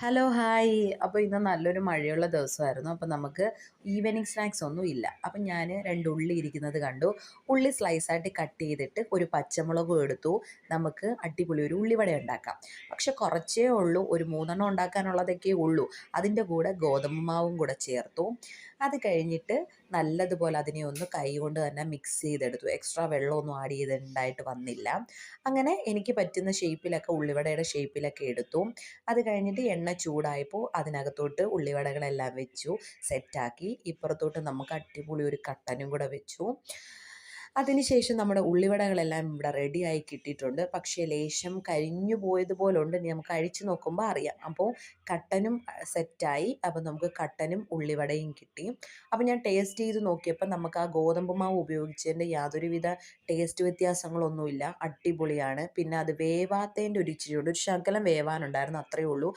Hello hi. അപ്പോൾ ഇന്ന് നല്ലൊരു മഴയുള്ള ദിവസമായിരുന്നു. അപ്പോൾ നമുക്ക് ഈവനിങ് സ്നാക്സ് ഒന്നും ഇല്ല. അപ്പം ഞാൻ 2 ഉള്ളി ഇരിക്കുന്നത് കണ്ടു. ഉള്ളി സ്ലൈസായിട്ട് കട്ട് ചെയ്തിട്ട് ഒരു പച്ചമുളകും എടുത്തു. നമുക്ക് അടിപൊളി ഒരു ഉള്ളിവട ഉണ്ടാക്കാം. പക്ഷെ കുറച്ചേ ഉള്ളൂ, ഒരു 3 എണ്ണം ഉണ്ടാക്കാനുള്ളതൊക്കെ ഉള്ളൂ. അതിൻ്റെ കൂടെ ഗോതമ്പ് മാവും കൂടെ ചേർത്തു. അത് കഴിഞ്ഞിട്ട് നല്ലതുപോലെ അതിനെ ഒന്ന് കൈ കൊണ്ട് തന്നെ മിക്സ് ചെയ്തെടുത്തു. എക്സ്ട്രാ വെള്ളമൊന്നും ആഡ് ചെയ്തിട്ടുണ്ടായിട്ട് വന്നില്ല. അങ്ങനെ എനിക്ക് പറ്റുന്ന ഷേപ്പിലൊക്കെ ഉള്ളിവടയുടെ ഷേപ്പിലൊക്കെ എടുത്തു. അത് കഴിഞ്ഞിട്ട് എണ്ണ ചൂടായപ്പോൾ അതിനകത്തോട്ട് ഉള്ളിവടകളെല്ലാം വെച്ചു, സെറ്റാക്കി. ഇപ്പുറത്തോട്ട് നമുക്ക് അടിപൊളി ഒരു കട്ടനും കൂടെ വെച്ചു. അതിനുശേഷം നമ്മുടെ ഉള്ളിവടകളെല്ലാം ഇവിടെ റെഡിയായി കിട്ടിയിട്ടുണ്ട്. പക്ഷേ ലേശം കരിഞ്ഞു പോയതുപോലുണ്ട്. ഇനി നമുക്ക് കഴിച്ചു നോക്കുമ്പോൾ അറിയാം. അപ്പോൾ കട്ടനും സെറ്റായി. അപ്പോൾ നമുക്ക് കട്ടനും ഉള്ളിവടയും കിട്ടി. അപ്പോൾ ഞാൻ ടേസ്റ്റ് ചെയ്ത് നോക്കിയപ്പോൾ നമുക്ക് ആ ഗോതമ്പ് മാവ് ഉപയോഗിച്ചതിൻ്റെ യാതൊരുവിധ ടേസ്റ്റ് വ്യത്യാസങ്ങളൊന്നുമില്ല. അടിപൊളിയാണ്. പിന്നെ അത് വേവാത്തതിൻ്റെ ഒരു ഇച്ചിരിയുണ്ട്. ഒരു ശകലം വേവാനുണ്ടായിരുന്നു, അത്രയേ ഉള്ളൂ.